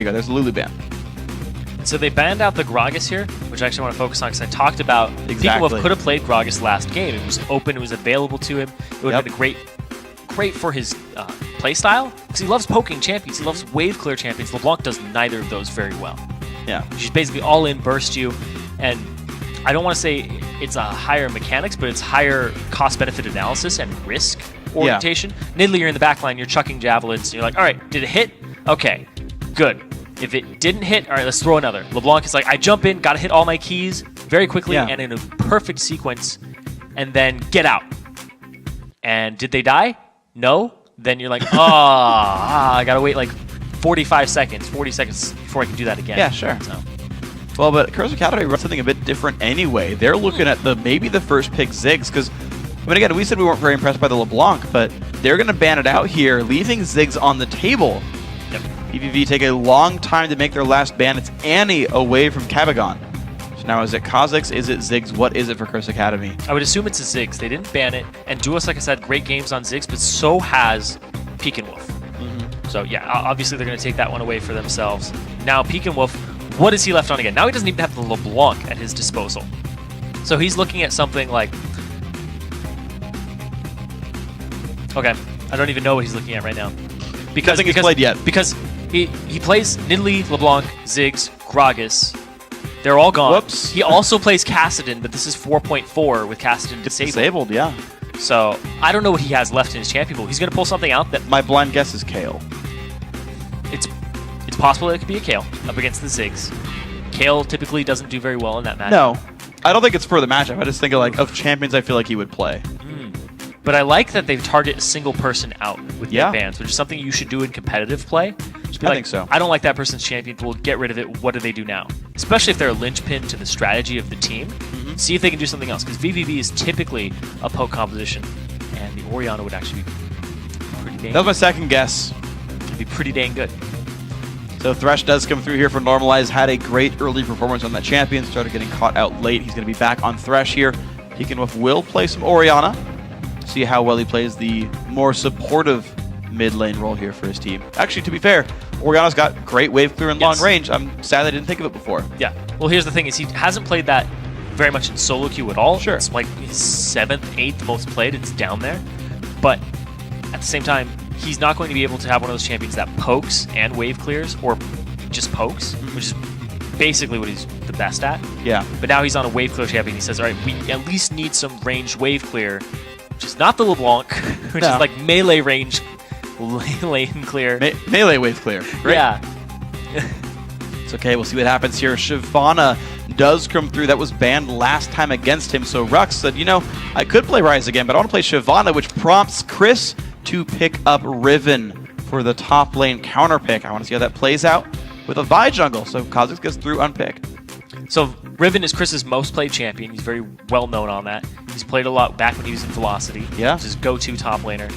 you go. There's the Lulu ban. So they banned out the Gragas here, which I actually want to focus on because I talked about Pickenwolf could have played Gragas last game. It was open, it was available to him. It would have been great for his playstyle because he loves poking champions. He loves wave clear champions. LeBlanc does neither of those very well. Yeah. She's basically all in, burst you, and I don't want to say it's a higher mechanics, but it's higher cost-benefit analysis and risk orientation. Nidalee, you're in the back line, you're chucking javelins, and you're like, all right, did it hit? Okay, good. If it didn't hit, all right, let's throw another. LeBlanc is like, I jump in, got to hit all my keys very quickly and in a perfect sequence, and then get out. And did they die? No. Then you're like, I got to wait like 40 seconds before I can do that again. Yeah, sure. So. Well, but Curse Academy runs something a bit different anyway. They're looking at maybe the first pick Ziggs, because, I mean, again, we said we weren't very impressed by the LeBlanc, but they're going to ban it out here, leaving Ziggs on the table. Yep. vVv take a long time to make their last ban. It's Annie away from Cabagon. So now is it Kha'Zix? Is it Ziggs? What is it for Curse Academy? I would assume it's a Ziggs. They didn't ban it, and Duos, like I said, great games on Ziggs, but so has Pickenwolf. So yeah, obviously they're going to take that one away for themselves. Now Pickenwolf, what is he left on again? Now he doesn't even have the LeBlanc at his disposal. So he's looking at something like... Okay, I don't even know what he's looking at right now. Because he's played yet. Because he plays Nidalee, LeBlanc, Ziggs, Gragas. They're all gone. Whoops. He also plays Kassadin, but this is 4.4 with Kassadin disabled. Disabled, yeah. So I don't know what he has left in his champion pool. He's going to pull something out that... My blind guess is Kayle. It's possible that it could be a Kayle up against the Ziggs. Kayle typically doesn't do very well in that matchup. No. I don't think it's for the matchup. I just think of champions I feel like he would play. But I like that they target a single person out with their bans, which is something you should do in competitive play. I think so. I don't like that person's champion pool. Get rid of it. What do they do now? Especially if they're a linchpin to the strategy of the team. See if they can do something else, because vVv is typically a poke composition, and the Orianna would actually be pretty dang. That was my second guess. It'd be pretty dang good. So Thresh does come through here for Normalize. Had a great early performance on that champion. Started getting caught out late. He's going to be back on Thresh here. Pickenwolf will play some Orianna. See how well he plays the more supportive mid lane role here for his team. Actually, to be fair, Orianna's got great wave clear and long range. I'm sad I didn't think of it before. Yeah. Well, here's the thing: is he hasn't played that very much in solo queue at all. Sure. It's like his 7th, 8th most played. It's down there. But at the same time, he's not going to be able to have one of those champions that pokes and wave clears, or just pokes, which is basically what he's the best at. Yeah. But now he's on a wave clear champion. He says, all right, we at least need some ranged wave clear, which is not the LeBlanc, which is like melee range lane clear. Melee wave clear. Great. Yeah. It's okay. We'll see what happens here. Shyvana does come through. That was banned last time against him. So Rux said, you know, I could play Ryze again, but I want to play Shyvana, which prompts Chris to pick up Riven for the top lane counter pick. I want to see how that plays out with a Vi jungle. So Kha'Zix gets through unpicked. So Riven is Chris's most played champion. He's very well known on that. He's played a lot back when he was in Velocity. Yeah. Which is go-to top laner.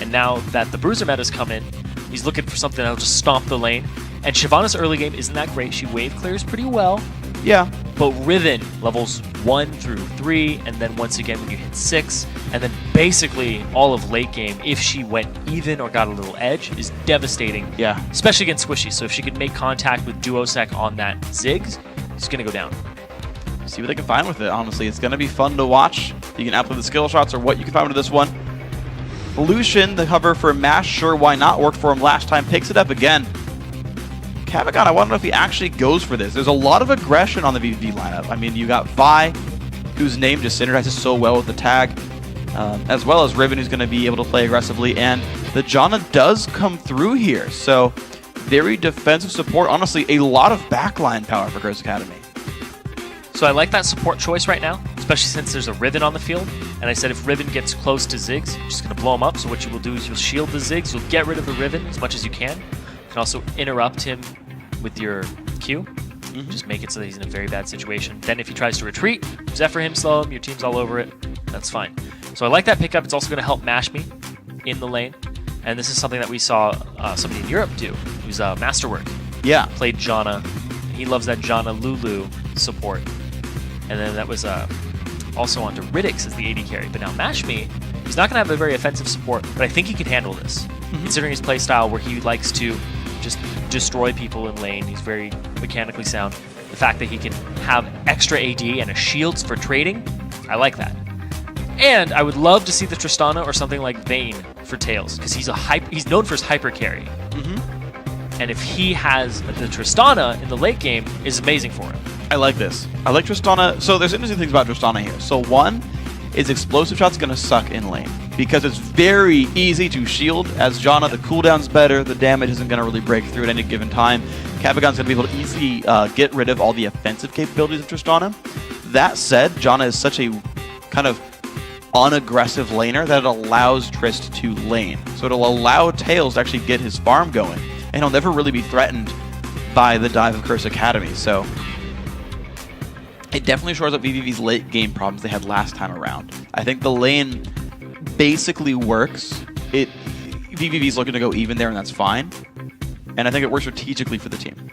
And now that the Bruiser meta's come in, he's looking for something that'll just stomp the lane. And Shyvana's early game isn't that great. She wave clears pretty well. Yeah. But Riven, levels 1 through 3, and then once again when you hit 6, and then basically all of late game, if she went even or got a little edge, is devastating. Yeah. Especially against Squishy. So if she could make contact with Duosec on that Ziggs, it's going to go down. See what they can find with it, honestly. It's going to be fun to watch. You can outplay the skill shots or what you can find with this one. Lucian, the cover for Mash, sure, why not? Worked for him last time, picks it up again. Cabagon, I want to know if he actually goes for this. There's a lot of aggression on the vVv lineup. I mean, you got Vi, whose name just synergizes so well with the tag, as well as Riven, who's going to be able to play aggressively, and the Janna does come through here. So, very defensive support. Honestly, a lot of backline power for Curse Academy. So I like that support choice right now, especially since there's a Riven on the field. And I said if Riven gets close to Ziggs, you're just going to blow him up. So what you will do is you'll shield the Ziggs, you'll get rid of the Riven as much as you can. You can also interrupt him with your Q. Just make it so that he's in a very bad situation. Then if he tries to retreat, Zephyr him, slow him, your team's all over it. That's fine. So I like that pickup. It's also going to help mash me in the lane. And this is something that we saw somebody in Europe do, who's Masterwork. Yeah. Played Janna. He loves that Janna Lulu support. And then that was also onto Riddix as the AD carry. But now Mash Me, he's not going to have a very offensive support, but I think he can handle this. Considering his playstyle where he likes to just destroy people in lane. He's very mechanically sound. The fact that he can have extra AD and a shields for trading, I like that. And I would love to see the Tristana or something like Vayne for Tails, because he's known for his hyper carry. And if he has the Tristana in the late game, is amazing for him. I like this. I like Tristana. So there's interesting things about Tristana here. So one is explosive shot's going to suck in lane because it's very easy to shield. As Janna, the cooldown's better, the damage isn't going to really break through at any given time. Cabagon's going to be able to easily get rid of all the offensive capabilities of Tristana. That said, Janna is such a kind of unaggressive laner that it allows Trist to lane. So it'll allow Tails to actually get his farm going, and he'll never really be threatened by the dive of Curse Academy. So it definitely shores up vVv's late game problems they had last time around. I think the lane basically works. vVv's looking to go even there, and that's fine. And I think it works strategically for the team.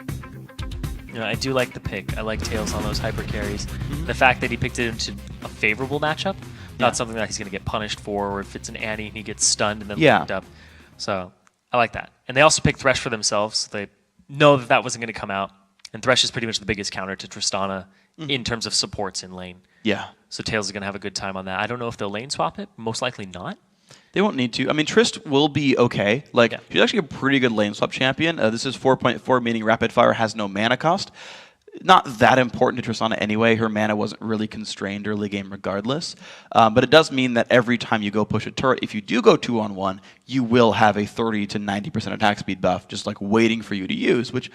You know, I do like the pick. I like Tails on those hyper carries. The fact that he picked it into a favorable matchup, not something that he's going to get punished for, or if it's an Annie and he gets stunned and then picked up. So I like that. And they also picked Thresh for themselves. So they know that wasn't going to come out. And Thresh is pretty much the biggest counter to Tristana in terms of supports in lane. Yeah. So Tails is going to have a good time on that. I don't know if they'll lane swap it. Most likely not. They won't need to. I mean, Trist will be okay. She's actually a pretty good lane swap champion. This is 4.4, meaning Rapid Fire has no mana cost. Not that important to Tristana anyway. Her mana wasn't really constrained early game regardless. But it does mean that every time you go push a turret, if you do go 2-on-1, you will have a 30 to 90% attack speed buff just like waiting for you to use, which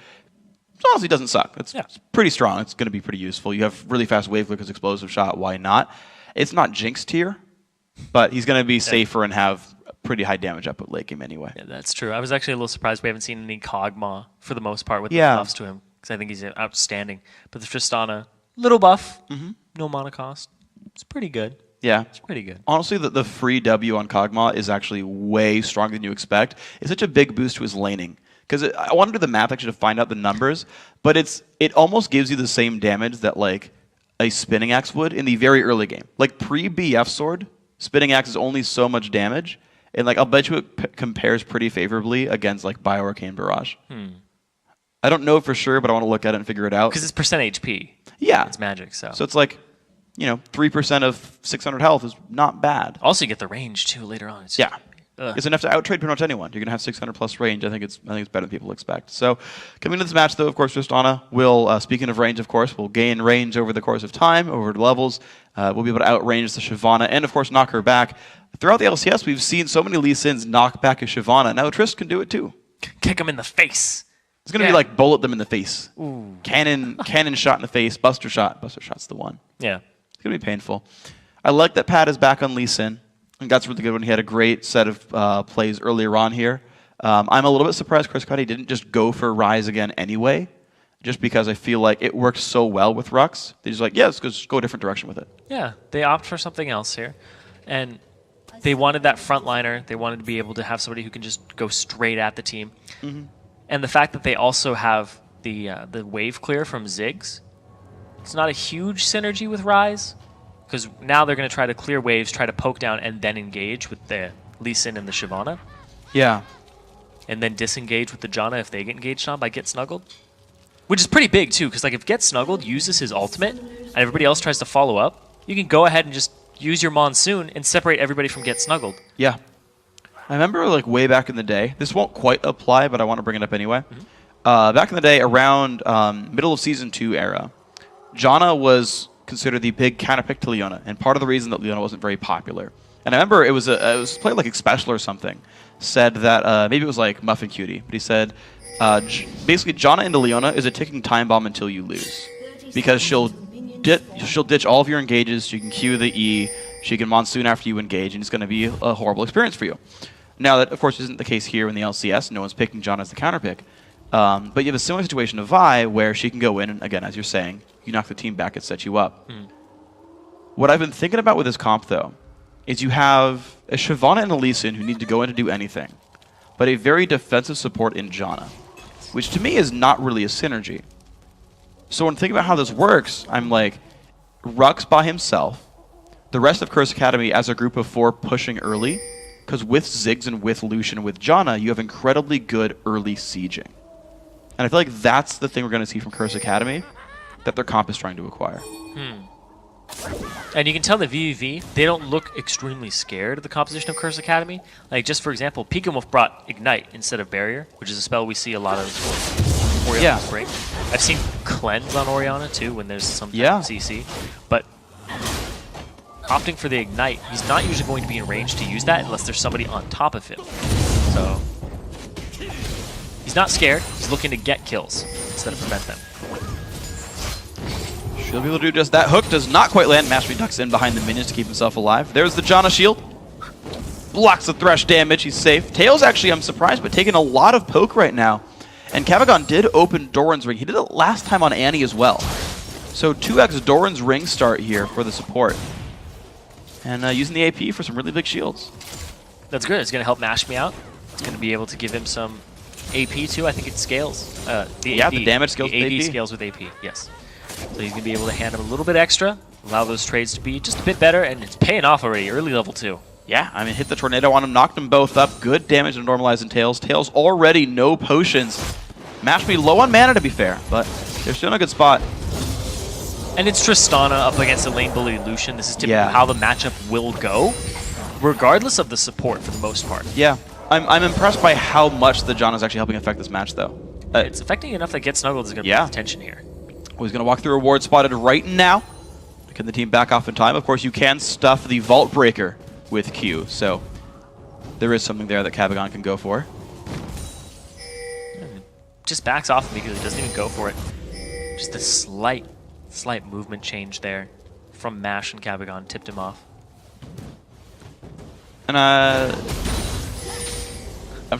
honestly doesn't suck. It's pretty strong. It's going to be pretty useful. You have really fast wave clear, explosive shot. Why not? It's not Jinx tier, but he's going to be safer and have pretty high damage output late game anyway. Yeah, that's true. I was actually a little surprised we haven't seen any Kog'Maw for the most part with the buffs to him, because I think he's outstanding. But the Tristana, little buff, no mana cost. It's pretty good. Yeah. It's pretty good. Honestly, the free W on Kog'Maw is actually way stronger than you expect. It's such a big boost to his laning. Because I wanted to do the math actually to find out the numbers, but it almost gives you the same damage that like a Spinning Axe would in the very early game. Like pre-BF Sword, Spinning Axe is only so much damage, and like I'll bet you it compares pretty favorably against like Bioarcane Barrage. I don't know for sure, but I want to look at it and figure it out. Because it's percent HP. Yeah. It's magic, so. So it's like, 3% of 600 health is not bad. Also, you get the range too later on. It's enough to outtrade pretty much anyone. You're going to have 600 plus range. I think it's better than people expect. So coming into this match, though, of course, Tristana will, speaking of range, of course, will gain range over the course of time, over the levels. We'll be able to outrange the Shyvana and, of course, knock her back. Throughout the LCS, we've seen so many Lee Sins knock back a Shyvana. Now Trist can do it, too. Kick him in the face. It's going to be like bullet them in the face. Ooh. Cannon shot in the face, Buster shot. Buster shot's the one. Yeah. It's going to be painful. I like that Pat is back on Lee Sin. I think that's really good when he had a great set of plays earlier on here. I'm a little bit surprised Chris Cuddy didn't just go for Ryze again anyway, just because I feel like it worked so well with Rux. They're just like, let's just go a different direction with it. Yeah, they opt for something else here. And they wanted that frontliner. They wanted to be able to have somebody who can just go straight at the team. And the fact that they also have the wave clear from Ziggs, it's not a huge synergy with Ryze. Because now they're going to try to clear waves, try to poke down, and then engage with the Lee Sin and the Shyvana. Yeah. And then disengage with the Janna if they get engaged on by Get Snuggled. Which is pretty big, too, because like if Get Snuggled uses his ultimate, and everybody else tries to follow up, you can go ahead and just use your Monsoon and separate everybody from Get Snuggled. Yeah. I remember like way back in the day, this won't quite apply, but I want to bring it up anyway. Back in the day, around middle of Season 2 era, Janna was considered the big counterpick to Leona, and part of the reason that Leona wasn't very popular. And I remember it was played like Expecial or something, said that, maybe it was like Muffin Cutie, but he said, basically Janna into Leona is a ticking time bomb until you lose. Because she'll ditch all of your engages, she can Q the E, she can Monsoon after you engage, and it's going to be a horrible experience for you. Now that, of course, isn't the case here in the LCS, no one's picking Janna as the counterpick. But you have a similar situation to Vi, where she can go in, and again, as you're saying, you knock the team back, it sets you up. What I've been thinking about with this comp, though, is you have a Shyvana and a Lee Sin who need to go in to do anything, but a very defensive support in Janna, which to me is not really a synergy. So when thinking about how this works, I'm like, Rux by himself, the rest of Curse Academy as a group of 4 pushing early, because with Ziggs and with Lucian and with Janna, you have incredibly good early sieging. And I feel like that's the thing we're going to see from Curse Academy that their comp is trying to acquire. And you can tell the vVv, they don't look extremely scared of the composition of Curse Academy. Like, just for example, Wolf brought Ignite instead of Barrier, which is a spell we see a lot of Oriana's bring. I've seen Cleanse on Oriana, too, when there's some CC. But opting for the Ignite, he's not usually going to be in range to use that unless there's somebody on top of him. So he's not scared. He's looking to get kills instead of prevent them. Should be able to do just that. Hook does not quite land. Mashmi ducks in behind the minions to keep himself alive. There's the Janna shield. Blocks the Thresh damage. He's safe. Tails actually, I'm surprised, but taking a lot of poke right now. And Cabagon did open Doran's ring. He did it last time on Annie as well. So 2x Doran's ring start here for the support. And using the AP for some really big shields. That's good. It's going to help Mashmi out. It's going to be able to give him some AP too. I think it scales. The damage scales with AP. Scales with AP, yes. So he's going to be able to hand him a little bit extra, allow those trades to be just a bit better, and it's paying off already, early level 2. Yeah, I mean, hit the tornado on him, knocked them both up. Good damage to normalizing Tails. Tails already no potions. Mashmi low on mana, to be fair, but they're still in a good spot. And it's Tristana up against a lane bully Lucian. This is typically how the matchup will go, regardless of the support for the most part. Yeah, I'm impressed by how much the Janna is actually helping affect this match, though. It's affecting enough that Get Snuggled is going to put tension here. Well, he's going to walk through a ward spotted right now. Can the team back off in time? Of course, you can stuff the Vault Breaker with Q, so there is something there that Cabagon can go for. Just backs off immediately, doesn't even go for it. Just a slight movement change there from Mash, and Cabagon tipped him off. And I'm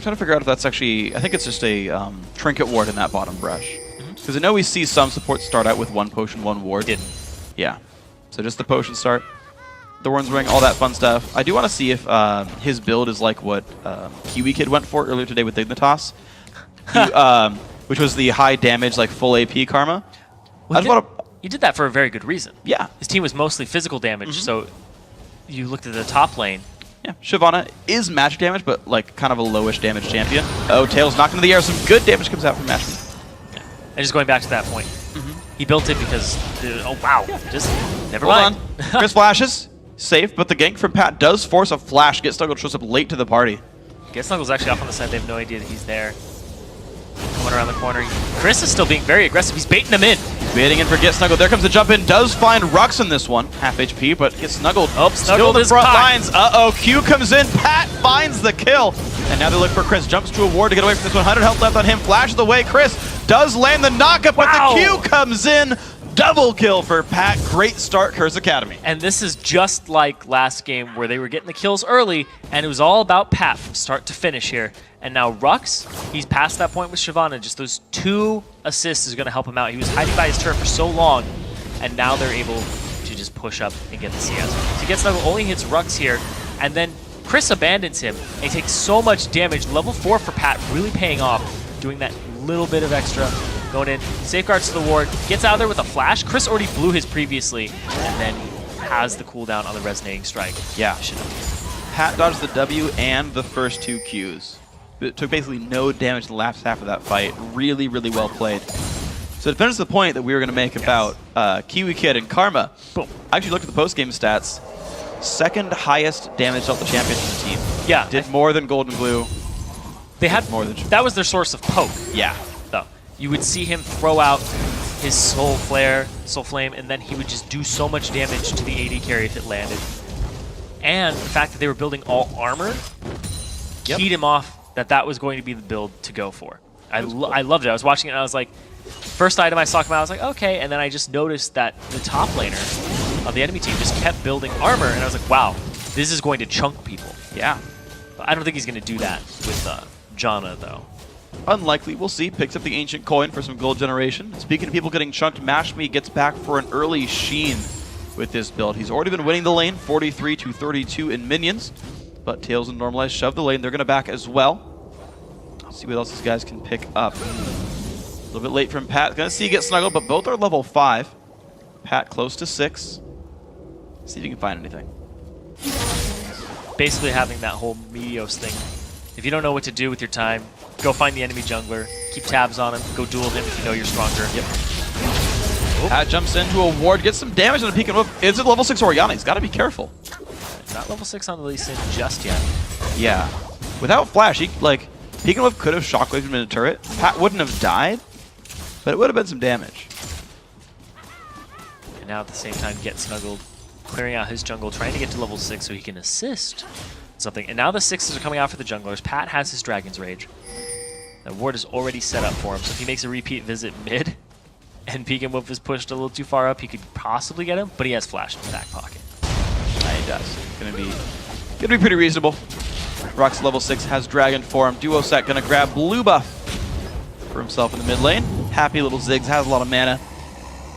trying to figure out if that's actually, I think it's just a trinket ward in that bottom brush. Because I know we see some support start out with 1 potion, 1 ward. Didn't. Yeah. So just the potion start, Thorn's Ring, all that fun stuff. I do want to see if his build is like what Kiwi Kid went for earlier today with Dignitas, which was the high damage, like full AP Karma. Well, he did that for a very good reason. Yeah. His team was mostly physical damage, so you looked at the top lane. Yeah, Shyvana is magic damage, but like kind of a lowish damage champion. Oh, Tails knocked into the air. Some good damage comes out from Mashmi. And just going back to that point, he built it because, oh wow, just never Hold mind. on. Chris flashes, safe, but the gank from Pat does force a flash. Get Snuggled shows up late to the party. Get Snuggle's actually off on the side. They have no idea that he's there. Coming around the corner. Chris is still being very aggressive. He's baiting him in. Waiting in for Get Snuggled. There comes the jump in. Does find Rux in this one. Half HP, but Get Snuggled. Oh, Still in the front lines. Uh-oh, Q comes in. Pat finds the kill. And now they look for Chris. Jumps to a ward to get away from this 100 health left on him. Flashes away. Chris does land the knockup, but the Q comes in. Double kill for Pat. Great start, Curse Academy. And this is just like last game where they were getting the kills early, and it was all about Pat from start to finish here. And now Rux, he's past that point with Shyvana. Just those 2 assists is going to help him out. He was hiding by his turret for so long, and now they're able to just push up and get the CS. So he gets only hits Rux here, and then Chris abandons him. And he takes so much damage. Level 4 for Pat, really paying off, doing that little bit of extra. Going in, safeguards to the ward, gets out of there with a flash. Chris already blew his previously, and then has the cooldown on the resonating strike. Yeah. Pat dodged the W and the first 2 Qs. It took basically no damage in the last half of that fight. Really, really well played. So it depends on the point that we were going to make about Kiwi Kid and Karma. Boom. I actually looked at the post-game stats. 2nd highest damage dealt the champion to the team. Yeah. Did more than Gold and Blue. They had more than that was their source of poke. Yeah. Though. You would see him throw out his Soul Flame, and then he would just do so much damage to the AD carry if it landed. And the fact that they were building all armor keyed him off that was going to be the build to go for. I loved it. I was watching it and I was like, first item I saw come out, I was like, okay. And then I just noticed that the top laner of the enemy team just kept building armor, and I was like, wow, this is going to chunk people. Yeah. But I don't think he's going to do that with Janna, though. Unlikely. We'll see. Picks up the Ancient Coin for some gold generation. Speaking of people getting chunked, Mashmi gets back for an early Sheen with this build. He's already been winning the lane, 43 to 32 in minions. But Tails and Normalize shove the lane. They're going to back as well. Let's see what else these guys can pick up. A little bit late from Pat. Going to see Get Snuggled, but both are level 5. Pat close to 6. See if you can find anything. Basically having that whole Meteos thing. If you don't know what to do with your time, go find the enemy jungler, keep tabs on him, go duel him if you know you're stronger. Yep. Pat jumps into a ward, gets some damage on a peek and whip. Is it level 6 Orianna? He's got to be careful. Not level 6 on the Lee Sin just yet. Yeah. Without Flash, he, like, peek and whip could have shockwaved him in a turret. Pat wouldn't have died, but it would have been some damage. And now at the same time, Get Snuggled, clearing out his jungle, trying to get to level 6 so he can assist something. And now the 6s are coming out for the junglers. Pat has his Dragon's Rage. The ward is already set up for him, so if he makes a repeat visit mid, and Peek and Whip is pushed a little too far up, he could possibly get him, but he has Flash in the back pocket. Yeah, he does. Gonna be pretty reasonable. Rux level 6 has Dragon form. Duo set gonna grab blue buff for himself in the mid lane. Happy little Ziggs has a lot of mana.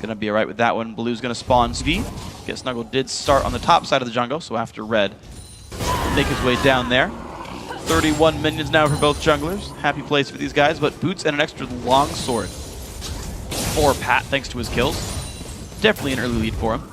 Gonna be alright with that one. Blue's gonna spawn V. Get Snuggled did start on the top side of the jungle, so after red, make his way down there. 31 minions now for both junglers. Happy place for these guys, but boots and an extra long sword for Pat thanks to his kills. Definitely an early lead for him.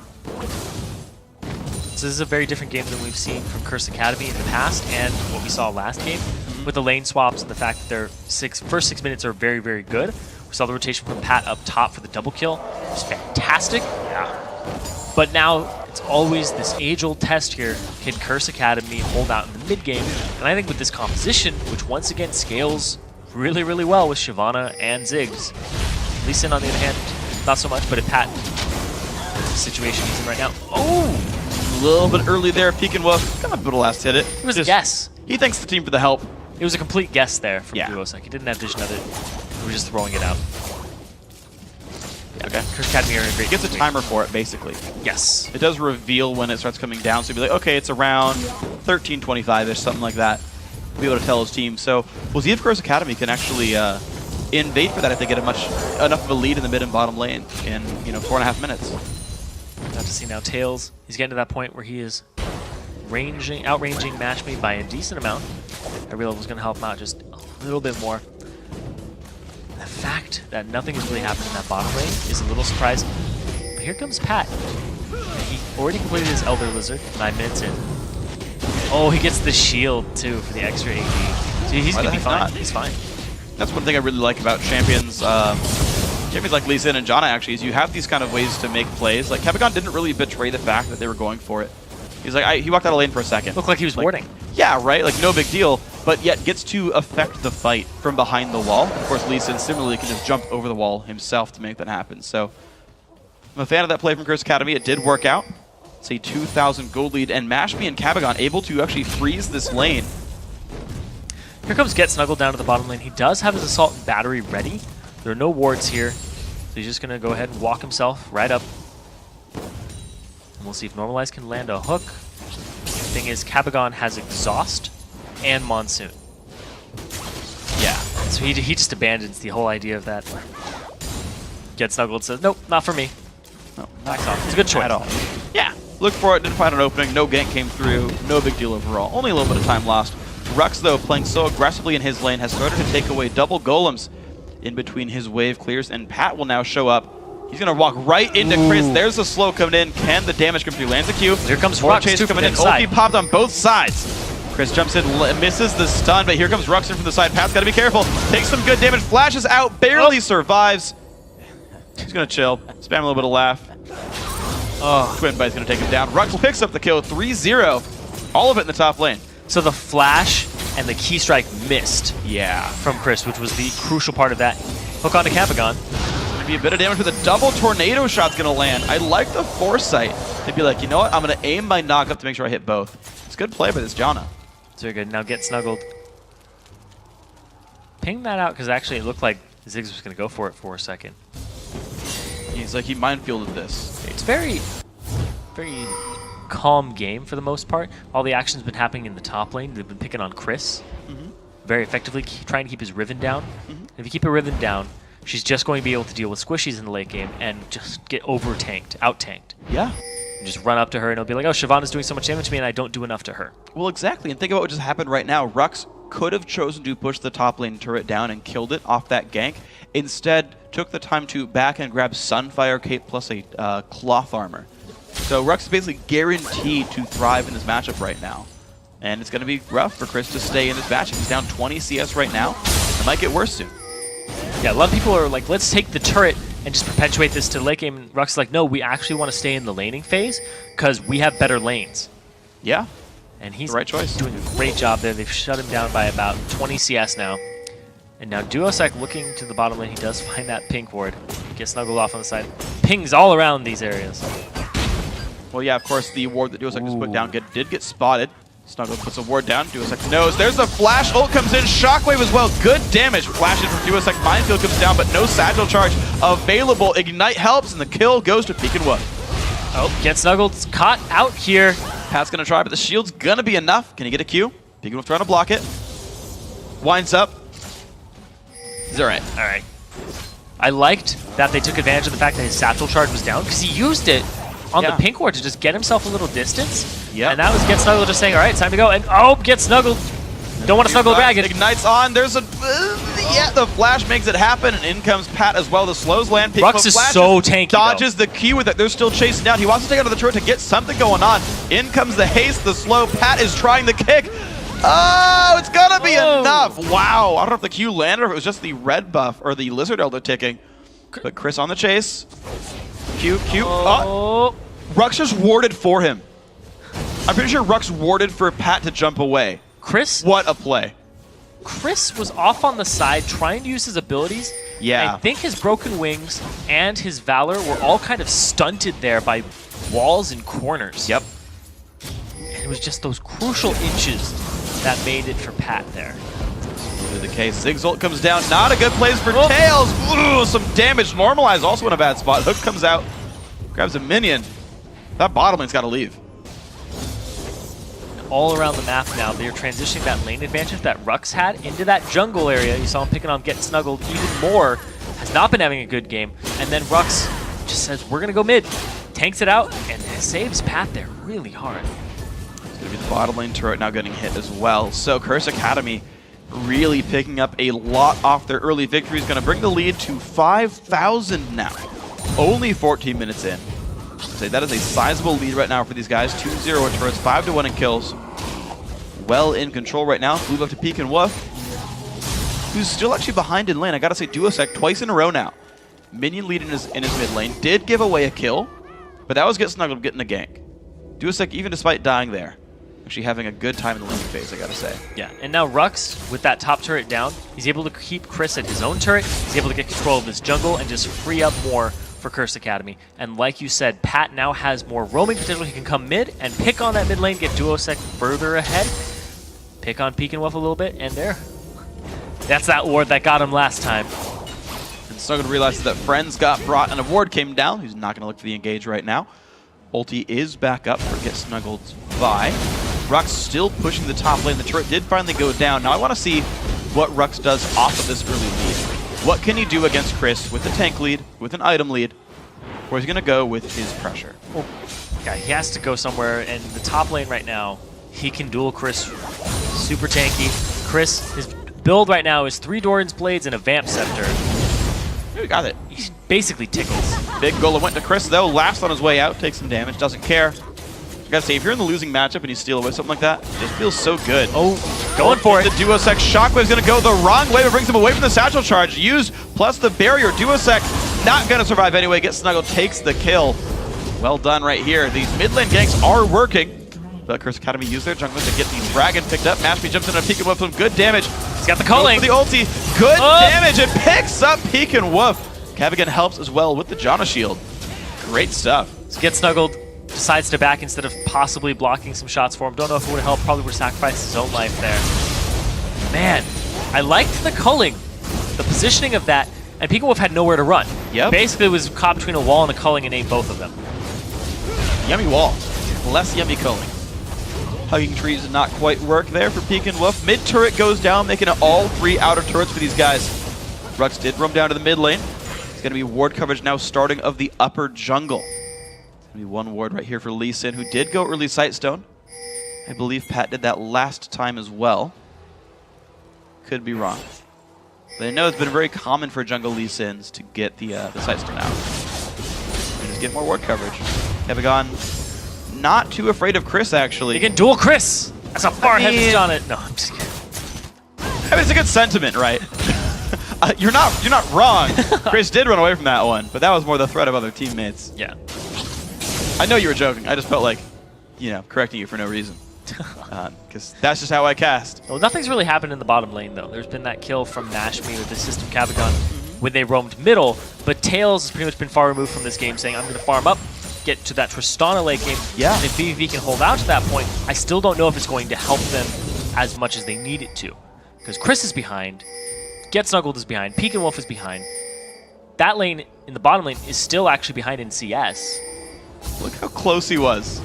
So this is a very different game than we've seen from Curse Academy in the past and what we saw last game with the lane swaps and the fact that their first 6 minutes are very, very good. We saw the rotation from Pat up top for the double kill. It was fantastic. Yeah. But now it's always this age-old test here. Can Curse Academy hold out in the mid game? And I think with this composition, which once again scales really, really well with Shyvana and Ziggs. Lee Sin, on the other hand, not so much, but in Pat, the situation he's in right now. Oh! A little bit early there, Peek and Wolf. Kind of last hit it. It was a guess. He thanks the team for the help. It was a complete guess there from Duosec. He didn't have vision of it. He was just throwing it out. Yeah, okay. Curse Academy are in great. Gets a timer for it, basically. Yes. It does reveal when it starts coming down, so you'd be like, okay, it's around 13:25-ish, something like that. He'll be able to tell his team. So we'll see if Curse Academy can actually invade for that if they get enough of a lead in the mid and bottom lane in 4.5 minutes. Have to see now. Tails, he's getting to that point where he is outranging Matchmade by a decent amount. Every level is going to help him out just a little bit more. The fact that nothing has really happened in that bottom lane is a little surprising. But here comes Pat. He already completed his Elder Lizard, 9 minutes in. Oh, he gets the shield too for the extra AD. So he's going to be fine. Not? He's fine. That's one thing I really like about champions. Champions like Lee Sin and Janna, actually, is you have these kind of ways to make plays. Like, Kevigon didn't really betray the fact that they were going for it. He's like, he walked out of lane for a second. Looked like he was warding. Yeah, right? Like, no big deal. But yet gets to affect the fight from behind the wall. Of course, Lee Sin similarly can just jump over the wall himself to make that happen. So, I'm a fan of that play from Curse Academy. It did work out. It's a 2,000 gold lead. And Mashmi and Kevigon able to actually freeze this lane. Here comes Get Snuggled down to the bottom lane. He does have his Assault and Battery ready. There are no wards here. So he's just going to go ahead and walk himself right up. And we'll see if Normalize can land a hook. The thing is, Kevigon has Exhaust and Monsoon. Yeah, so he just abandons the whole idea of that. Get Snuggled says, nope, not for me. No, backs off. It's a good choice. At all. Yeah, look for it, didn't find an opening, no gank came through, no big deal overall. Only a little bit of time lost. Rux, though, playing so aggressively in his lane, has started to take away double golems in between his wave clears, and Pat will now show up. He's going to walk right into Chris. There's the slow coming in. Can the damage come through? Lands a Q. Here comes More Rux chase coming in. Ulti Ulti popped on both sides. Chris jumps in, misses the stun, but here comes Ruxin from the side. Pat's got to be careful. Takes some good damage. Flashes out, barely survives. He's going to chill. Spam a little bit of laugh. Oh, Twin Bite's going to take him down. Rux picks up the kill, 3-0. All of it in the top lane. So the flash and the key strike missed. Yeah. From Chris, which was the crucial part of that. Hook onto Kevigon. Gonna be a bit of damage, but the double tornado shot's gonna land. I like the foresight. They'd be like, you know what? I'm gonna aim my knock up to make sure I hit both. It's a good play by this Janna. It's very good. Now Get Snuggled. Ping that out because actually it looked like Ziggs was gonna go for it for a second. He's like, he mind-fielded this. It's very calm game for the most part. All the action's been happening in the top lane. They've been picking on Chris very effectively, trying to keep his Riven down. If you keep a Riven down, she's just going to be able to deal with squishies in the late game and just get over-tanked, out-tanked. Yeah. And just run up to her and it'll be like, oh, Shyvana's doing so much damage to me and I don't do enough to her. Well, exactly. And think about what just happened right now. Rux could have chosen to push the top lane turret down and killed it off that gank. Instead, took the time to back and grab Sunfire Cape plus a cloth armor. So Rux is basically guaranteed to thrive in this matchup right now. And it's going to be rough for Chris to stay in this matchup. He's down 20 CS right now. It might get worse soon. Yeah, a lot of people are like, let's take the turret and just perpetuate this to late game. And Rux is like, no, we actually want to stay in the laning phase because we have better lanes. Yeah. And he's the right choice. Doing a great job there. They've shut him down by about 20 CS now. And now Duosec looking to the bottom lane. He does find that pink ward. Gets snuggled off on the side. Pings all around these areas. Well, yeah, of course, the ward that Duosec just put down did get spotted. Snuggle puts a ward down. Duosec knows. There's the flash. Ult comes in. Shockwave as well. Good damage. Flashes from Duosec. Minefield comes down, but no satchel charge available. Ignite helps, and the kill goes to Peek and Woof. Oh, gets snuggled. Caught out here. Pat's going to try, but the shield's going to be enough. Can he get a Q? Peek and Woof trying to block it. Winds up. He's all right. All right. I liked that they took advantage of the fact that his satchel charge was down because he used it on the pink ward to just get himself a little distance. Yeah. And that was Get Snuggled just saying, all right, it's time to go. And oh, Get Snuggled. Don't want to snuggle dragon. Ignites on. There's a yeah. The flash makes it happen, and in comes Pat as well. The slows land. Rux is so tanky. Dodges the Q with it. They're still chasing down. He wants to take out of the turret to get something going on. In comes the haste. The slow. Pat is trying the kick. Oh, it's gonna be enough. Wow. I don't know if the Q landed or if it was just the red buff or the Lizard Elder ticking. But Chris on the chase. Q. Oh. Rux just warded for him. I'm pretty sure Rux warded for Pat to jump away. Chris? What a play. Chris was off on the side trying to use his abilities. Yeah. I think his Broken Wings and his Valor were all kind of stunted there by walls and corners. Yep. And it was just those crucial inches that made it for Pat there. The case. Zig's ult comes down. Not a good place for Tails. Ooh, some damage. Normalize also in a bad spot. Hook comes out. Grabs a minion. That bottom lane's got to leave. All around the map now, they're transitioning that lane advantage that Rux had into that jungle area. You saw him picking on Get Snuggled even more. Has not been having a good game. And then Rux just says, we're going to go mid. Tanks it out and saves Pat there really hard. It's going to be the bottom lane turret now getting hit as well. So Curse Academy really picking up a lot off their early victories. Going to bring the lead to 5,000 now. Only 14 minutes in. Say that is a sizable lead right now for these guys. 2-0 in turrets, 5-1 in kills. Well in control right now. Move up to Peek and Woof, who's still actually behind in lane. I gotta say, Duosec twice in a row now. Minion lead in his mid lane. Did give away a kill, but that was Get Snuggled getting a gank. Duosec, even despite dying there, actually having a good time in the laning phase, I gotta say. Yeah, and now Rux, with that top turret down, he's able to keep Chris at his own turret. He's able to get control of this jungle and just free up more for Curse Academy. And like you said, Pat now has more roaming potential. He can come mid and pick on that mid lane, get Duosec further ahead, pick on Peek and Woof a little bit, and there. That's that ward that got him last time. And Snuggled realizes that friends got brought and a ward came down. He's not going to look for the engage right now. Ulti is back up for Get Snuggled's Vi. Rux still pushing the top lane. The turret did finally go down. Now I want to see what Rux does off of this early lead. What can he do against Chris with the tank lead, with an item lead, or is he going to go with his pressure? Well, yeah, he has to go somewhere, and the top lane right now, he can duel Chris super tanky. Chris, his build right now is 3 Doran's Blades and a Vamp Scepter. You got it. He basically tickles. Big Golem went to Chris, though. Last on his way out, takes some damage, doesn't care. I gotta say, if you're in the losing matchup and you steal away something like that, it just feels so good. Oh, going for it. The Duosec Shockwave's gonna go the wrong way, but brings him away from the satchel charge. Used plus the barrier. Duosec not gonna survive anyway. Get Snuggled takes the kill. Well done right here. These mid lane ganks are working. The Curse Academy used their junglers to get the dragon picked up. Mashby jumps in and Peek and Woof with some good damage. He's got the culling. The ulti. Good damage. It picks up Peek and Woof. Cavigan helps as well with the Janna shield. Great stuff. So Get Snuggled decides to back instead of possibly blocking some shots for him. Don't know if it would have helped. Probably would have sacrificed his own life there. Man, I liked the culling, the positioning of that, and Peek and Woof had nowhere to run. Yep. Basically, it was caught between a wall and a culling and ate both of them. Yummy wall. Less yummy culling. Hugging trees did not quite work there for Peek and Woof. Mid turret goes down, making it all 3 outer turrets for these guys. Rux did roam down to the mid lane. It's going to be ward coverage now starting of the upper jungle. Be 1 ward right here for Lee Sin, who did go early Sightstone. I believe Pat did that last time as well. Could be wrong. But I know it's been very common for jungle Lee Sins to get the Sightstone out. And just get more ward coverage. Cavigan not too afraid of Chris, actually. You can duel Chris! That's a far head on it. No, I'm just kidding. I mean, it's a good sentiment, right? You're not wrong. Chris did run away from that one, but that was more the threat of other teammates. Yeah. I know you were joking. I just felt like, correcting you for no reason. Because that's just how I cast. Well, nothing's really happened in the bottom lane, though. There's been that kill from Mashme with the system Cabagon when they roamed middle, but Tails has pretty much been far removed from this game, saying, I'm going to farm up, get to that Tristana late game. Yeah. And if vVv can hold out to that point, I still don't know if it's going to help them as much as they need it to. Because Chris is behind, Get Snuggled is behind, Peek and Wolf is behind. That lane in the bottom lane is still actually behind in CS. Look how close he was.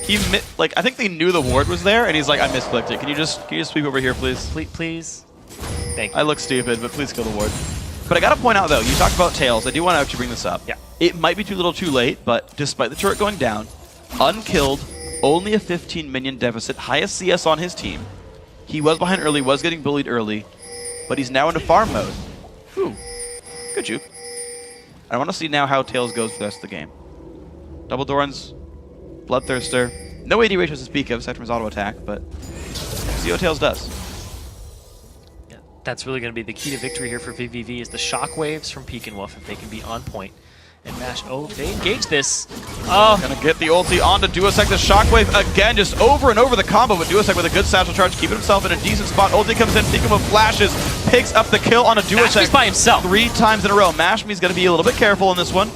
I think they knew the ward was there, and he's like, I misclicked it. Can you just sweep over here, please? Please. Thank you. I look stupid, but please kill the ward. But I gotta point out, though, you talked about Tails. I do want to actually bring this up. Yeah. It might be too little too late, but despite the turret going down, unkilled, only a 15 minion deficit, highest CS on his team. He was behind early, was getting bullied early, but he's now into farm mode. Ooh, good juke. I want to see now how Tails goes for the rest of the game. Double Doran's, Bloodthirster. No AD ratios to speak of, aside from his auto attack, but see what Tails does. Yeah, that's really going to be the key to victory here for vVv is the shockwaves from Peek and Wolf if they can be on point. And Mash, they engage this. Oh. Gonna get the ulti onto Duosec. The shockwave again, just over and over the combo, but Duosec with a good satchel charge, keeping himself in a decent spot. Ulti comes in, Peek and Wolf flashes, picks up the kill on a Duosec. Mashme's by himself 3 times in a row. Mashme's gonna be a little bit careful in this one.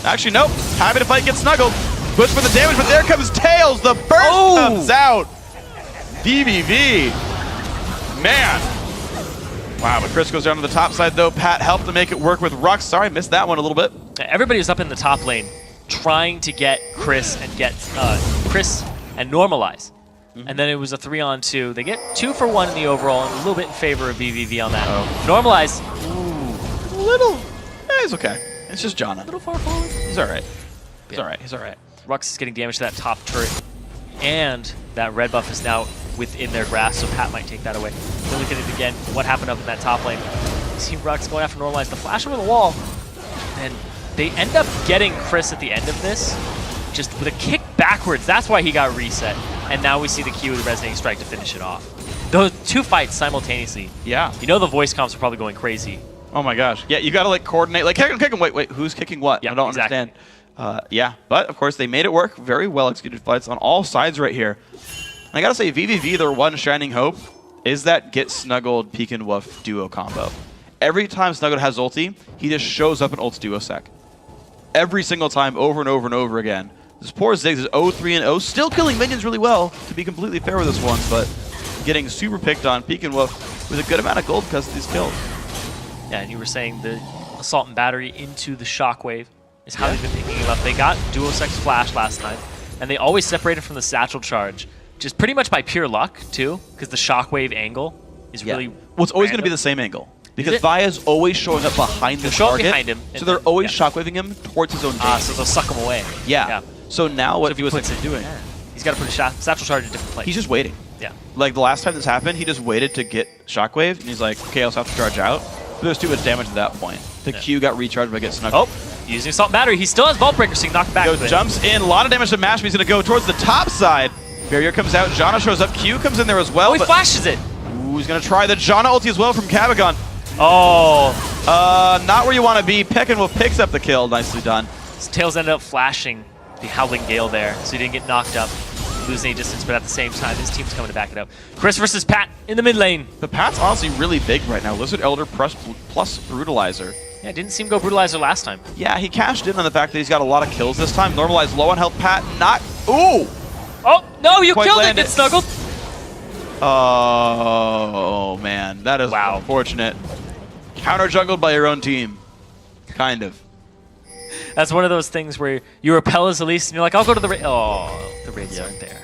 Actually, nope. Happy to fight, get snuggled. Push for the damage, but there comes Tails. The burst comes out. vVv. Man. Wow, but Chris goes down to the top side, though. Pat helped to make it work with Rux. Sorry, missed that one a little bit. Everybody was up in the top lane trying to get Chris and normalize. And then it was a 3-on-2. They get 2 for 1 in the overall, and a little bit in favor of vVv on that. Normalize. Ooh. A little. He's okay. It's just Janna. A little far forward. He's all right. He's all right. He's all right. Rux is getting damage to that top turret, and that red buff is now within their grasp, so Pat might take that away. Then look at it again. What happened up in that top lane? You see Rux going after normalize, the flash over the wall, and they end up getting Chris at the end of this, just with a kick backwards. That's why he got reset, and now we see the Q with the Resonating Strike to finish it off. Those 2 fights simultaneously. Yeah. You know the voice comps are probably going crazy. Oh my gosh. Yeah, you gotta like coordinate. Like, kick him. Wait, who's kicking what? Yeah, I don't exactly. understand. Yeah, but of course they made it work. Very well executed fights on all sides right here. And I gotta say, vVv, their one shining hope is that get snuggled Peek and Wolf duo combo. Every time Snuggled has ulti, he just shows up and ults Duosec. Every single time, over and over and over again. This poor Ziggs is 0-3-0, still killing minions really well, to be completely fair with this one, but getting super picked on. Peek and Wolf with a good amount of gold because of these kills. Yeah, and you were saying the assault and battery into the shockwave is how they've been picking it up. They got Duosec's flash last time, and they always separated from the satchel charge, just pretty much by pure luck, too, because the shockwave angle is really well, it's always going to be the same angle. Because Via's always showing up behind the target, behind him, so they're always shockwaving him towards his own base. So they'll suck him away. Yeah. So now what Duosec's doing? Yeah. He's got to put a satchel charge in a different place. He's just waiting. Yeah. Like the last time this happened, he just waited to get shockwave, and he's like, okay, I'll have to charge out. But there's too much damage at that point. The Q got recharged by getting snuggled. Oh, using assault and battery. He still has Vault Breaker, so he can knock it back. Jumps in, a lot of damage to Mashme. He's going to go towards the top side. Barrier comes out, Janna shows up, Q comes in there as well. Oh, he flashes it. Ooh, he's going to try the Janna ulti as well from Cabagon. Oh. Not where you want to be. Peek and Wolf picks up the kill. Nicely done. His Tails ended up flashing the Howling Gale there, so he didn't get knocked up, losing any distance, but at the same time, his team's coming to back it up. Chris versus Pat in the mid lane. The Pat's honestly really big right now. Lizard Elder plus Brutalizer. Yeah, didn't seem to go Brutalizer last time. Yeah, he cashed in on the fact that he's got a lot of kills this time. Normalized low on health. Pat not... Ooh! Oh, no, you Quite killed landed. it, Get Snuggled. Oh, man. That is unfortunate. Counter jungled by your own team. Kind of. That's one of those things where you repel as Elise and you're like, I'll go to the raid. Oh, the raids aren't there.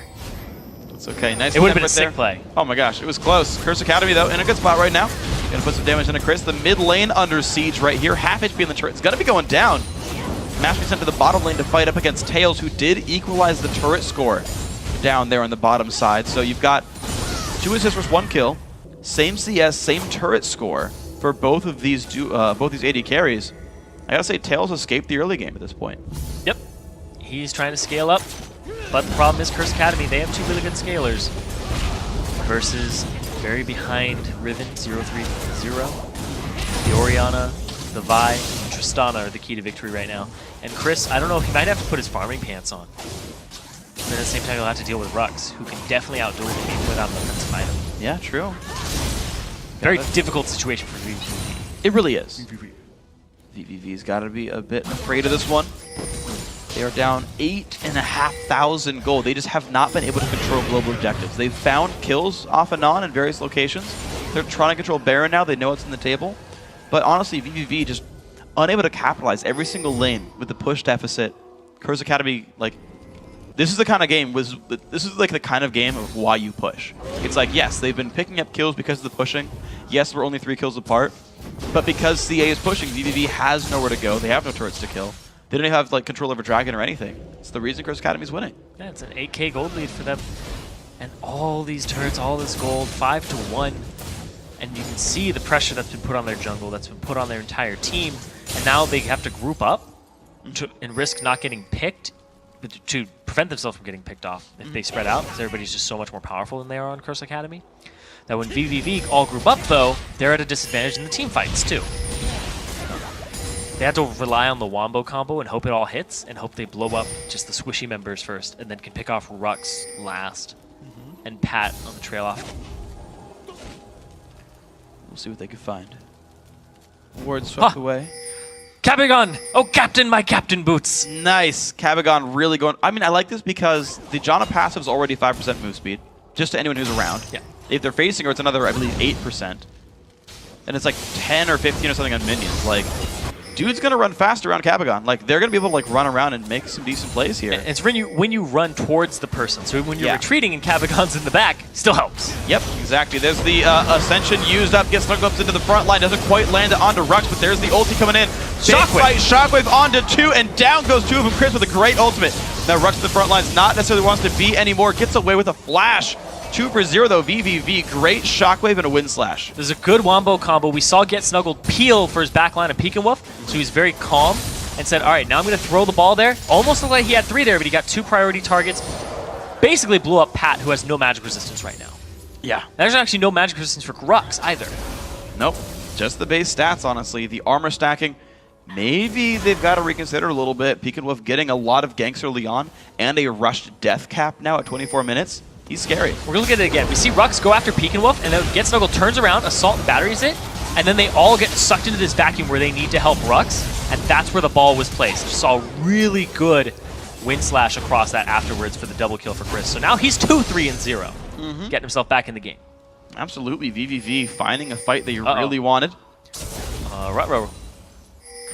It's okay. Nice. It would have been a there. sick play. Oh my gosh, it was close. Curse Academy, though, in a good spot right now. Gonna put some damage into Chris. The mid lane under siege right here. Half HP in the turret. It's gonna be going down. Mashme sent to the bottom lane to fight up against Tails, who did equalize the turret score down there on the bottom side. So you've got 2 assists versus 1 kill. Same CS, same turret score for both of these AD carries. I gotta say, Tails escaped the early game at this point. Yep. He's trying to scale up, but the problem is Curse Academy, they have 2 really good scalers versus very behind Riven 0-3-0. The Orianna, the Vi, and Tristana are the key to victory right now. And Chris, I don't know, he might have to put his farming pants on. But at the same time, he'll have to deal with Rux, who can definitely outduel him even without an offensive item. Yeah, true. Very difficult situation for vVv. It really is. vVv's got to be a bit afraid of this one. They are down 8,500 gold. They just have not been able to control global objectives. They've found kills off and on in various locations. They're trying to control Baron now. They know it's in the table. But honestly, vVv just unable to capitalize every single lane with the push deficit. Curse Academy, like, this is the kind of game, this is like the kind of game of why you push. It's like, yes, they've been picking up kills because of the pushing. Yes, we're only 3 kills apart. But because CA is pushing, vVv has nowhere to go. They have no turrets to kill. They don't even have like control over Dragon or anything. It's the reason Curse Academy is winning. Yeah, it's an 8k gold lead for them. And all these turrets, all this gold, 5-1. And you can see the pressure that's been put on their jungle, that's been put on their entire team. And now they have to group up and risk not getting picked to prevent themselves from getting picked off if they spread out, because everybody's just so much more powerful than they are on Curse Academy. Now when vVv all group up though, they're at a disadvantage in the team fights too. They have to rely on the Wombo combo and hope it all hits, and hope they blow up just the squishy members first, and then can pick off Rux last, and Pat on the trail off. We'll see what they can find. Ward swept away. Cabagon! Oh, Captain, my Captain Boots! Nice. Cabagon really going... I mean, I like this because the Janna passive is already 5% move speed, just to anyone who's around. Yeah. If they're facing her, it's another, I believe, 8%. And it's like 10 or 15 or something on minions. Like, dude's going to run fast around Cabagon. Like, they're going to be able to like run around and make some decent plays here. And it's when you run towards the person. So when you're retreating and Cabagon's in the back, still helps. Yep, exactly. There's the Ascension used up, gets snuggled up into the front line, doesn't quite land it onto Rux, but there's the ulti coming in. Shockwave onto 2, and down goes 2 of them. Chris with a great ultimate. Now Rux in the front line's not necessarily wants to be anymore, gets away with a flash. 2 for 0 though, vVv, great Shockwave and a Wind Slash. There's a good Wombo combo. We saw Get Snuggled peel for his backline of Peek and Wolf, so he's very calm and said, all right, now I'm going to throw the ball there. Almost looked like he had 3 there, but he got 2 priority targets. Basically blew up Pat, who has no magic resistance right now. Yeah. There's actually no magic resistance for Rux either. Nope, just the base stats, honestly. The armor stacking, maybe they've got to reconsider a little bit. Peek and Wolf getting a lot of ganks early on and a rushed death cap now at 24 minutes. He's scary. We're going to look at it again. We see Rux go after Peek and Wolf, and then Get Snuggled turns around, Assault and batteries it, and then they all get sucked into this vacuum where they need to help Rux, and that's where the ball was placed. Just saw a really good Wind Slash across that afterwards for the double kill for Chris. So now he's 2-3-0, getting himself back in the game. Absolutely, vVv finding a fight they really wanted. Rutrow.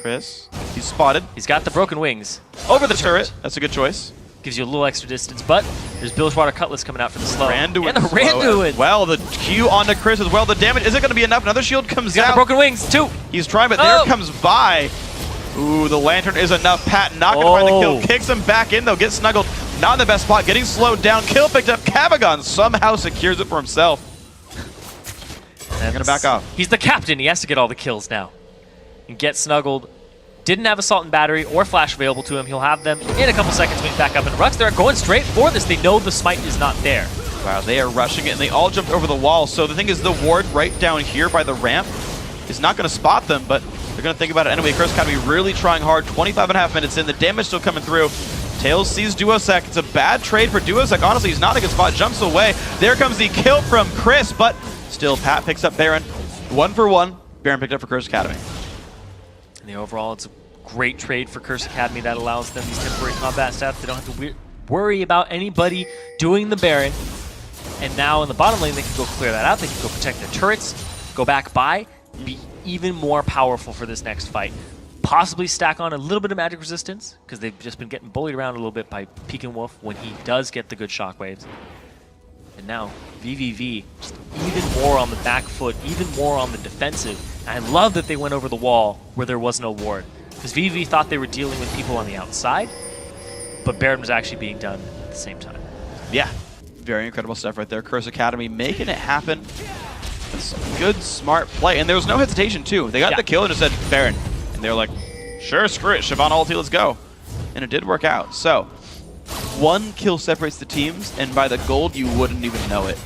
Chris, he's spotted. He's got the broken wings over the turret. That's a good choice. Gives you a little extra distance, but there's Bilgewater Cutlass coming out for the slow. Randuin and the Randuin. Well, the Q onto Chris as well. The damage isn't going to be enough. Another shield comes He's got out. the broken wings, too. He's trying, but there comes Vi. Ooh, the Lantern is enough. Pat not going to find the kill. Kicks him back in, though. Gets snuggled. Not in the best spot. Getting slowed down. Kill picked up. Cabagon somehow secures it for himself. And going to back off. He's the captain. He has to get all the kills now. And Get Snuggled. Didn't have Assault and Battery or Flash available to him. He'll have them in a couple seconds when he's back up in Rux. They're going straight for this. They know the smite is not there. Wow, they are rushing it, and they all jumped over the wall. So the thing is, the ward right down here by the ramp is not going to spot them, but they're going to think about it anyway. Curse Academy really trying hard. 25.5 minutes in. The damage still coming through. Tails sees Duosec. It's a bad trade for Duosec. Honestly, he's not in a good spot. Jumps away. There comes the kill from Chris, but still Pat picks up Baron. 1 for 1. Baron picked up for Curse Academy. And the overall, it's a great trade for Curse Academy that allows them these temporary combat stats. They don't have to worry about anybody doing the Baron. And now in the bottom lane, they can go clear that out. They can go protect their turrets, go back by, be even more powerful for this next fight. Possibly stack on a little bit of magic resistance, because they've just been getting bullied around a little bit by Peek and Wolf when he does get the good shockwaves. And now vVv just even more on the back foot, even more on the defensive. And I love that they went over the wall where there was no ward, because vVv thought they were dealing with people on the outside, but Baron was actually being done at the same time. Yeah, very incredible stuff right there. Curse Academy making it happen. That's a good, smart play. And there was no hesitation, too. They got the kill and just said, Baron. And they were like, sure, screw it. Siobhan ulti, let's go. And it did work out. So, 1 kill separates the teams, and by the gold, you wouldn't even know it.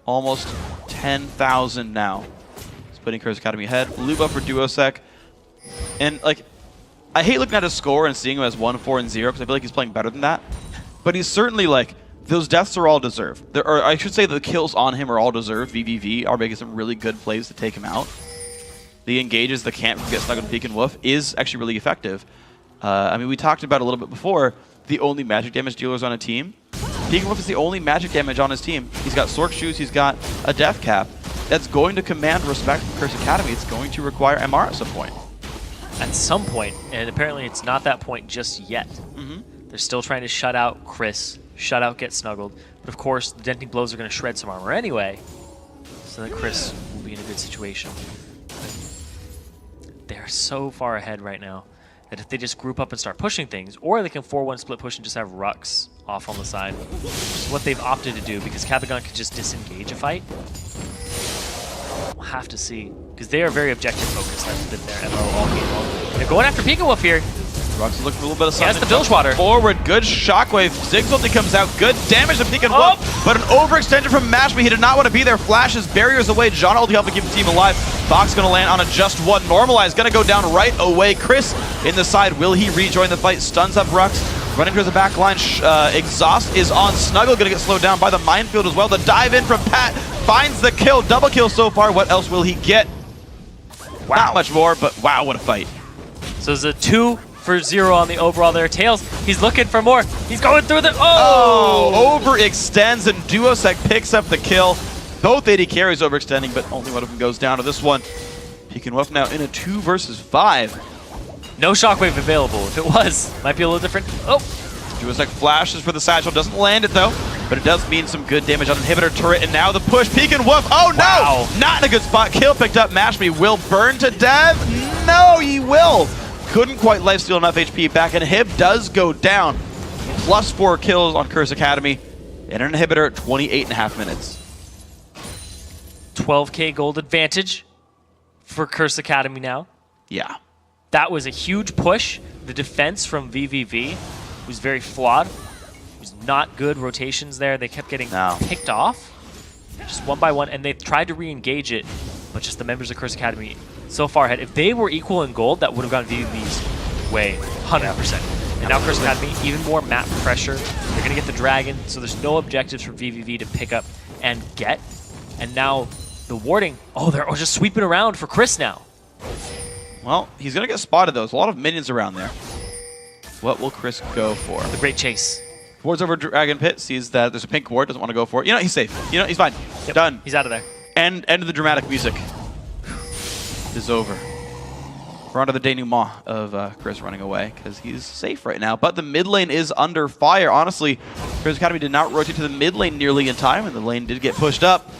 Almost 10,000 now. putting Curse Academy ahead. Blue buff for Duosec. And, like, I hate looking at his score and seeing him as 1-4-0 because I feel like he's playing better than that. But he's certainly, like, those deaths are all deserved. Or I should say the kills on him are all deserved. vVv are making some really good plays to take him out. The engages, the can't get stuck on Peek and Woof is actually really effective. I mean, we talked about a little bit before, the only magic damage dealers on a team. Peek and Woof is the only magic damage on his team. He's got Sork Shoes, he's got a Death Cap. That's going to command respect from Curse Academy. It's going to require MR at some point. At some point, and apparently it's not that point just yet. They're still trying to shut out Chris, shut out Get Snuggled. But of course, the Denting Blows are going to shred some armor anyway, so that Chris will be in a good situation. They're so far ahead right now that if they just group up and start pushing things, or they can 4-1 split push and just have Rux off on the side, which is what they've opted to do because Cabagon can just disengage a fight. We'll have to see, because they are very objective focused. That's been their MO all game long. They're going after Peek and Woof here. Rux is looking for a little bit of something. He has the Bilgewater. Forward, good shockwave. Ziggs ulti comes out, good damage to Peek and Woof, but an overextension from Mashme. He did not want to be there. Flashes barriers away. John ulti helping keep the team alive. Fox going to land on a just one. Normalize going to go down right away. Chris in the side. Will he rejoin the fight? Stuns up Rux. Running through the back line. Exhaust is on Snuggle. Going to get slowed down by the minefield as well. The dive in from Pat finds the kill. Double kill so far. What else will he get? Wow. Not much more, but wow, what a fight. So it's a 2-for-0 on the overall there. Tails, he's looking for more. He's going through the... Oh! Overextends and Duosec picks up the kill. Both AD carries overextending, but only one of them goes down to this one. Peek and Woof now in a 2 versus 5. No shockwave available. If it was, might be a little different. Oh! Duosec flashes for the satchel, doesn't land it though, but it does mean some good damage on inhibitor turret, and now the push. Peek and Woof, oh no! Wow. Not in a good spot. Kill picked up. Mashme will burn to death. No, he will. Couldn't quite lifesteal enough HP back, and Hib does go down. +4 kills on Curse Academy, and an inhibitor at 28.5 minutes. 12k gold advantage for Curse Academy now. Yeah. That was a huge push. The defense from vVv was very flawed. It was not good rotations there. They kept getting picked off, just one by one, and they tried to re-engage it, but just the members of Curse Academy so far ahead. If they were equal in gold, that would have gone vVv's way, 100%. And now Curse Academy, even more map pressure. They're going to get the dragon, so there's no objectives for vVv to pick up and get. And now the warding, oh, they're just sweeping around for Chris now. Well, he's going to get spotted, though. There's a lot of minions around there. What will Chris go for? The great chase. Wards over Dragon Pit, sees that there's a pink ward, doesn't want to go for it. You know, he's safe. You know, he's fine. Yep. Done. He's out of there. End of the dramatic music is over. We're on to the denouement of Chris running away, because he's safe right now. But the mid lane is under fire. Honestly, Curse Academy did not rotate to the mid lane nearly in time, and the lane did get pushed up.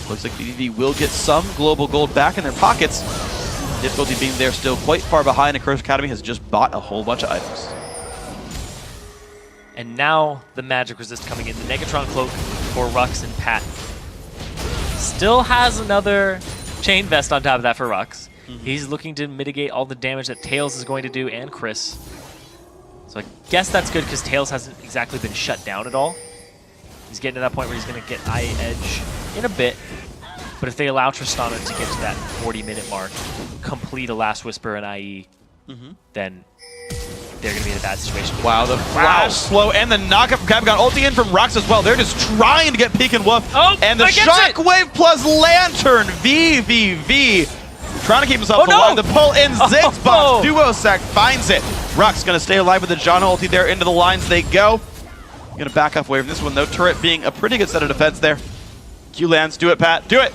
Looks like vVv will get some global gold back in their pockets. Difficulty being there still quite far behind, and Curse Academy has just bought a whole bunch of items. And now the magic resist coming in. The Negatron cloak for Rux and Pat. Still has another chain vest on top of that for Rux. He's looking to mitigate all the damage that Tails is going to do, and Chris. So I guess that's good because Tails hasn't exactly been shut down at all. He's getting to that point where he's going to get Eye Edge in a bit. But if they allow Tristana to get to that 40-minute mark, complete a Last Whisper and IE, then they're going to be in a bad situation. Wow, the flash slow and the knockup from Cabagon. Ulti in from Rux as well. They're just trying to get Peek and Woof. Oh, and the Shockwave plus Lantern. vVv trying to keep himself alive. The pull in Ziggs box. Duosec finds it. Rux going to stay alive with the John ulti there. Into the lines they go. Going to back up away from this one though. Turret being a pretty good set of defense there. Q lands. Do it, Pat. Do it.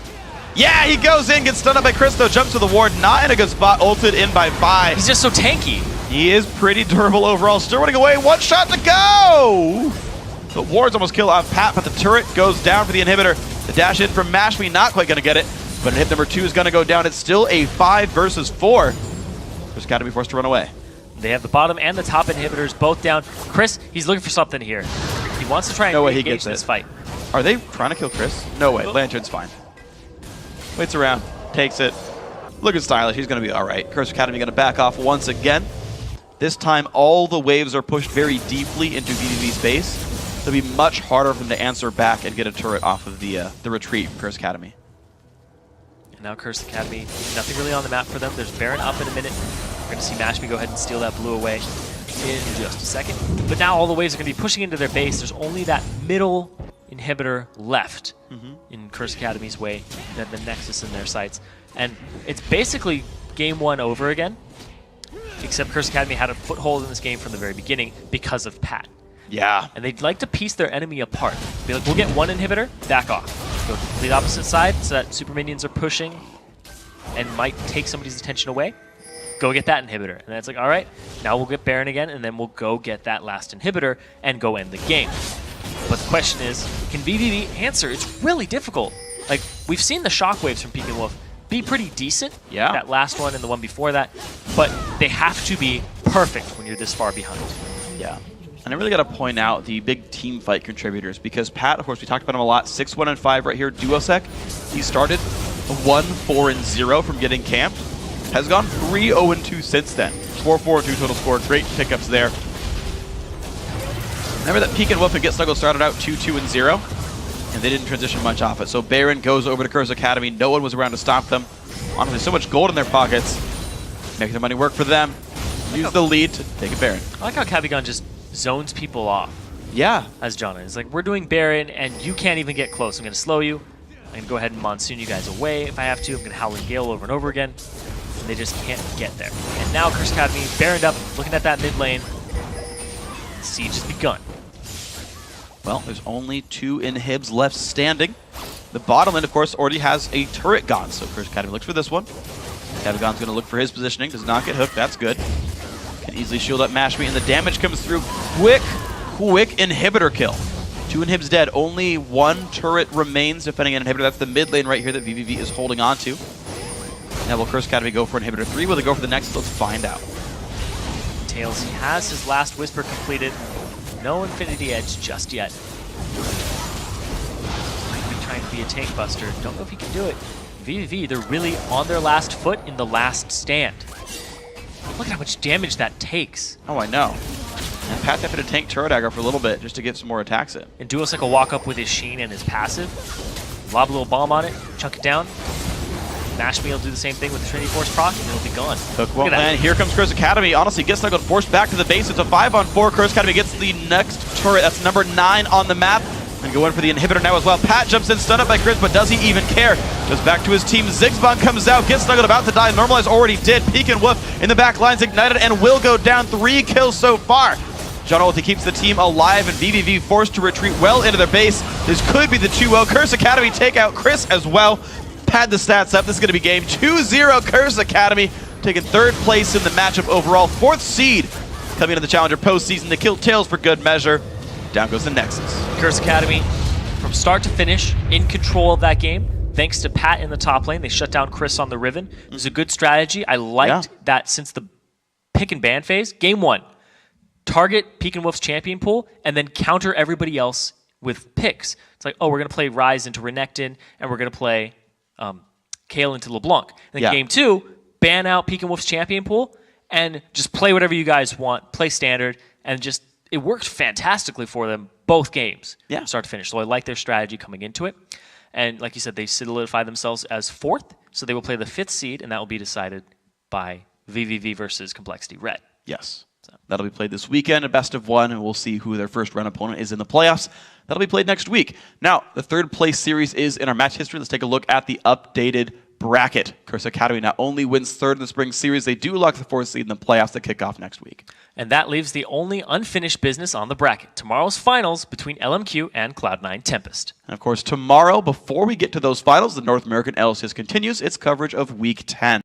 Yeah, he goes in, gets stunned up by Chris though. Jumps to the ward. Not in a good spot. Ulted in by 5. He's just so tanky. He is pretty durable overall. Still running away. One shot to go. The wards almost kill off Pat, but the turret goes down for the inhibitor. The dash in from Mashme, not quite going to get it. But hit number 2 is going to go down. It's still a 5 versus 4. Just got to be forced to run away. They have the bottom and the top inhibitors both down. Chris, he's looking for something here. He wants to try and engage this fight. Are they trying to kill Chris? No way. Lantern's fine. Waits around. Takes it. Looking stylish. He's going to be all right. Curse Academy going to back off once again. This time, all the waves are pushed very deeply into vVv's base. It'll be much harder for them to answer back and get a turret off of the retreat from Curse Academy. And now Curse Academy, nothing really on the map for them. There's Baron up in a minute. We're going to see Mashby go ahead and steal that blue away in just a second. But now all the waves are going to be pushing into their base. There's only that middle inhibitor left in Curse Academy's way, then the Nexus in their sights. And it's basically game one over again, except Curse Academy had a foothold in this game from the very beginning because of Pat. Yeah. And they'd like to piece their enemy apart. Be like, we'll get one inhibitor, back off. Go to the complete opposite side so that super minions are pushing and might take somebody's attention away. Go get that inhibitor. And then it's like, all right, now we'll get Baron again, and then we'll go get that last inhibitor and go end the game. But the question is, can vVv answer? It's really difficult. Like, we've seen the shockwaves from Peek and Wolf be pretty decent. Yeah. That last one and the one before that. But they have to be perfect when you're this far behind. Yeah. And I really got to point out the big team fight contributors, because Pat, of course, we talked about him a lot. 6-1-5 right here, Duosec. He started 1-4-0 from getting camped. Has gone 3-0-2 since then. 4-4-2 total score. Great pickups there. Remember that Peek and Wolf and Get Snuggled started out 2-2-0, and they didn't transition much off it. So Baron goes over to Curse Academy. No one was around to stop them. Honestly, so much gold in their pockets. Make the money work for them. Use the lead to take a Baron. I like how Cavigon just zones people off. Yeah. As John is like, we're doing Baron, and you can't even get close. I'm going to slow you. I'm going to go ahead and Monsoon you guys away if I have to. I'm going to Howling Gale over and over again. And they just can't get there. And now Curse Academy, Baroned up, looking at that mid lane. Siege has begun. Well, there's only 2 inhibs left standing. The bottom lane, of course, already has a turret gone, so Curse Academy looks for this one. Cavigon's going to look for his positioning. Does not get hooked. That's good. Can easily shield up Mashby, and the damage comes through. Quick inhibitor kill. 2 inhibs dead. Only 1 turret remains defending an inhibitor. That's the mid lane right here that vVv is holding on to. Now will Curse Academy go for inhibitor 3? Will they go for the next? Let's find out. Tails, he has his last Whisper completed. No Infinity Edge just yet. Might be trying to be a tank buster. Don't know if he can do it. vVv, they're really on their last foot in the last stand. Look at how much damage that takes. Oh, I know. And Pat's having to tank turret aggro for a little bit just to get some more attacks in. And Duosec will walk up with his Sheen and his passive. Lob a little bomb on it, chunk it down. Mashby will do the same thing with the Trinity Force proc, and it'll be gone. Hook won't land. Here comes Curse Academy. Honestly, Get Snuggled forced back to the base. It's a 5-on-4. Curse Academy gets the next turret. That's number 9 on the map. And go in for the inhibitor now as well. Pat jumps in, stunned up by Chris, but does he even care? Goes back to his team. Zigzbon comes out. Get Snuggled about to die. Normalize already did. Peek and Wolf in the back lines ignited and will go down. 3 kills so far. John Ulti keeps the team alive, and vVv forced to retreat well into their base. This could be the 2-0. Curse Academy take out Chris as well. Pad the stats up. This is going to be game 2-0. Curse Academy taking 3rd place in the matchup overall. 4th seed coming into the Challenger postseason to kill Tails for good measure. Down goes the Nexus. Curse Academy, from start to finish, in control of that game. Thanks to Pat in the top lane. They shut down Chris on the Riven. It was a good strategy. I liked that since the pick and ban phase. Game 1, target Peek and Wolf's champion pool, and then counter everybody else with picks. It's like, oh, we're going to play Ryze into Renekton, and we're going to play Kayle into LeBlanc. And then game 2, ban out Peek and Wolf's champion pool and just play whatever you guys want, play standard, and just, it worked fantastically for them both games, start to finish. So I like their strategy coming into it. And like you said, they solidify themselves as 4th, so they will play the 5th seed, and that will be decided by vVv versus Complexity Red. Yes. That'll be played this weekend, a best of 1, and we'll see who their first round opponent is in the playoffs. That'll be played next week. Now, the 3rd place series is in our match history. Let's take a look at the updated bracket. Curse Academy not only wins 3rd in the spring series, they do lock the 4th seed in the playoffs that kick off next week. And that leaves the only unfinished business on the bracket, tomorrow's finals between LMQ and Cloud9 Tempest. And of course, tomorrow, before we get to those finals, the North American LCS continues its coverage of Week 10.